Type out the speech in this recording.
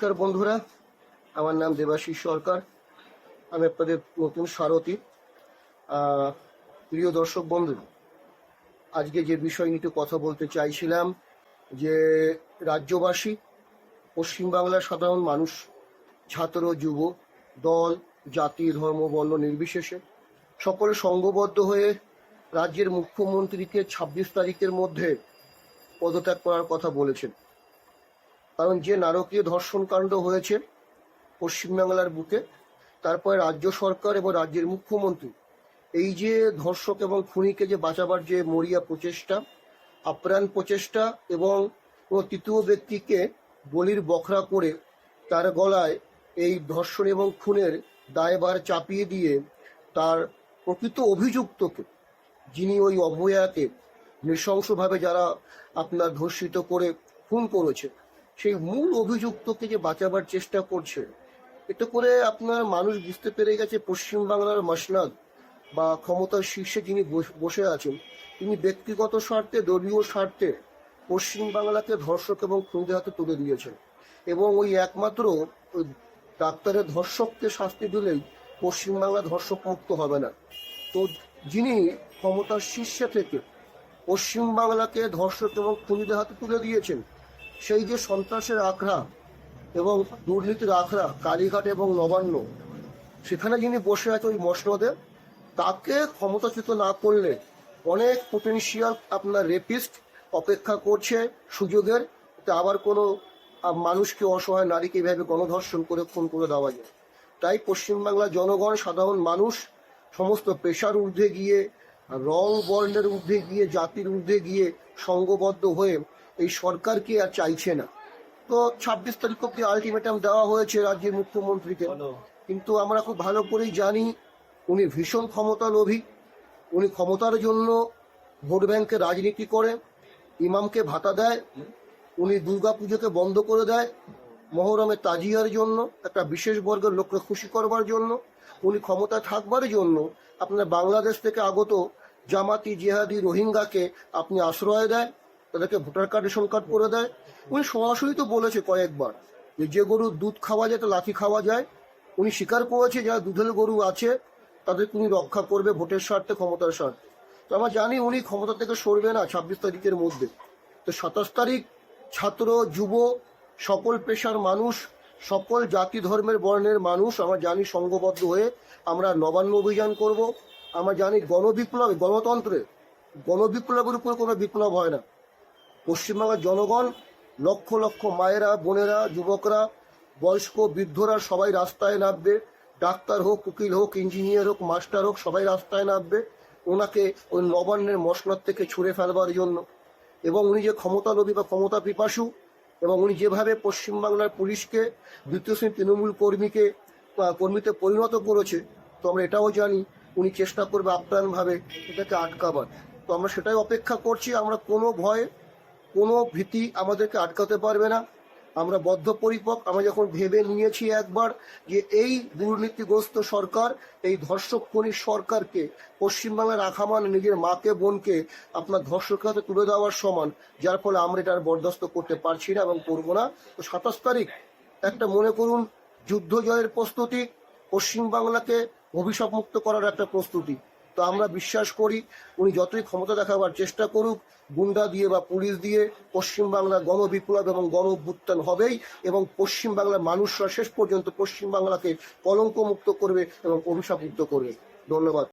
নমস্কার বন্ধুরা, আমার নাম দেবাশিস সরকার। আমি আপনাদের নতুন সারথি। প্রিয় দর্শক বন্ধু, আজকে যে বিষয় নিয়ে কথা বলতে চাইছিলাম, যে রাজ্যবাসী, পশ্চিমবাংলার সাধারণ মানুষ, ছাত্র যুব, দল, জাতি, ধর্ম, বর্ণ নির্বিশেষে সকলে সংঘবদ্ধ হয়ে রাজ্যের মুখ্যমন্ত্রীকে ২৬ তারিখের মধ্যে পদত্যাগ করার কথা বলেছেন। কারণ যে নারকীয় ধর্ষণকাণ্ড হয়েছে পশ্চিমবাংলার বুকে, তারপরে রাজ্য সরকার এবং রাজ্যের মুখ্যমন্ত্রী এই যে ধর্ষক এবং খুনিকে যে বাঁচাবার যে মরিয়া প্রচেষ্টা, আপ্রাণ প্রচেষ্টা, এবং কোনো তৃতীয় ব্যক্তিকে বলির বখরা করে তার গলায় এই ধর্ষণ এবং খুনের দায়ভার চাপিয়ে দিয়ে তার প্রকৃত অভিযুক্তকে, যিনি ওই অভয়াকে নৃশংসভাবে যারা আপনার ধর্ষিত করে খুন করেছে, সেই মূল অভিযুক্তকে যে বাঁচাবার চেষ্টা করছে, এতে করে আপনার মানুষ বুঝতে পেরে গেছে পশ্চিমবাংলার মসনদ বা ক্ষমতার শীর্ষে যিনি বসে আছেন, তিনি ব্যক্তিগত স্বার্থে, দলীয় স্বার্থে পশ্চিমবাংলাকে ধর্ষক এবং খুনিদের হাতে তুলে দিয়েছেন। এবং ওই একমাত্র ওই ডাক্তারের ধর্ষককে শাস্তি দিলেই পশ্চিমবাংলা ধর্ষক মুক্ত হবে না। তো যিনি ক্ষমতার শীর্ষে থেকে পশ্চিমবাংলাকে ধর্ষক এবং খুনিদের হাতে তুলে দিয়েছেন, সেই যে সন্ত্রাসের আখড়া এবং দুর্নীতির আখড়া কালীঘাট এবং নবান্ন, সেখানে যিনি বসে আছে ওই মসনদে, তাকে ক্ষমতাচ্যুত না করলে অনেক পোটেনশিয়াল আপনার রেপিস্ট অপেক্ষা করছে সুযোগের, আবার কোনো মানুষকে, অসহায় নারীকে এইভাবে গণধর্ষণ করে খুন করে দেওয়া যায়। তাই পশ্চিমবাংলার জনগণ, সাধারণ মানুষ সমস্ত পেশার ঊর্ধ্বে গিয়ে, রং বর্ণের ঊর্ধ্বে গিয়ে, জাতির ঊর্ধ্বে গিয়ে সংঘবদ্ধ হয়ে এই সরকারকে আর চাইছে না। তো ২৬ তারিখ অব্দি আলটিমেটাম দেওয়া হয়েছে রাজ্যের মুখ্যমন্ত্রীকে, কিন্তু আমরা খুব ভালো করেই জানি উনি ভীষণ ক্ষমতা লোভী। উনি ক্ষমতার জন্য ভোট ব্যাংকে রাজনীতি করে, ইমামকে ভাতা দেয়, উনি দুর্গা পুজোকে বন্ধ করে দেয় মহরমে তাজিয়ার জন্য, একটা বিশেষ বর্গের লোককে খুশি করবার জন্য। উনি ক্ষমতা থাকবার জন্য আপনার বাংলাদেশ থেকে আগত জামাতি, জেহাদি, রোহিঙ্গাকে আপনি আশ্রয় দেয়, তাদেরকে ভোটার কার্ড, রেশন কার্ড করে দেয়। উনি সরাসরি তো বলেছে কয়েকবার যে গরুর দুধ খাওয়া যায় তো লাথি খাওয়া যায়। উনি স্বীকার করেছে যারা দুধের গরু আছে তাদেরকে উনি রক্ষা করবে ভোটের স্বার্থে, ক্ষমতার স্বার্থে। তো আমরা জানি উনি ক্ষমতা থেকে সরবে না ২৬ তারিখের মধ্যে। তো ২৭ তারিখ ছাত্র, যুব, সকল পেশার মানুষ, সকল জাতি, ধর্মের, বর্ণের মানুষ আমরা জানি সংঘবদ্ধ হয়ে আমরা নবান্ন অভিযান করব। আমরা জানি গণবিপ্লব, গণবিপ্লবের উপর কোনো বিপ্লব হয় না। পশ্চিমবাংলার জনগণ, লক্ষ লক্ষ মায়েরা, বোনেরা, যুবকরা, বয়স্ক, বৃদ্ধরা সবাই রাস্তায় নামবে। ডাক্তার হোক, উকিল হোক, ইঞ্জিনিয়ার হোক, মাস্টার হোক, সবাই রাস্তায় নামবে ওনাকে ওই নবান্নের মসনদ থেকে ছুঁড়ে ফেলবার জন্য। এবং উনি যে ক্ষমতালোভী বা ক্ষমতা পিপাসু, এবং উনি যেভাবে পশ্চিমবাংলার পুলিশকে দ্বিতীয় শ্রেণীর তৃণমূল কর্মীতে পরিণত করেছে, তো আমরা এটাও জানি উনি চেষ্টা করবে আপ্রাণভাবে এটাকে আটকাবার। তো আমরা সেটাই অপেক্ষা করছি। আমরা কোনো ভয়, কোনো ভীতি আমাদেরকে আটকাতে পারবে না। আমরা বদ্ধপরিপক। আমরা যখন ভেবে নিয়েছি একবার যে এই দুর্নীতিগ্রস্ত সরকার, এই ধর্ষক খুনির সরকারকে পশ্চিমবাংলায় রাখা মানে নিজের মাকে, বোনকে আপনার ধর্ষকের হাতে তুলে দেওয়ার সমান, যার ফলে আমরা এটা আর বরদাস্ত করতে পারছি না এবং করবো না। তো ২৭ তারিখ একটা মনে করুন যুদ্ধ জয়ের প্রস্তুতি, পশ্চিমবাংলাকে অভিশাপ মুক্ত করার একটা প্রস্তুতি। তো আমরা বিশ্বাস করি উনি যতই ক্ষমতা দেখাবার চেষ্টা করুক, গুন্ডা দিয়ে বা পুলিশ দিয়ে, পশ্চিমবাংলার গণবিপ্লব এবং গণ অভ্যুত্থান হবেই, এবং পশ্চিমবাংলার মানুষরা শেষ পর্যন্ত পশ্চিমবাংলাকে কলঙ্ক মুক্ত করবে এবং অভিশাপ মুক্ত করবে। ধন্যবাদ।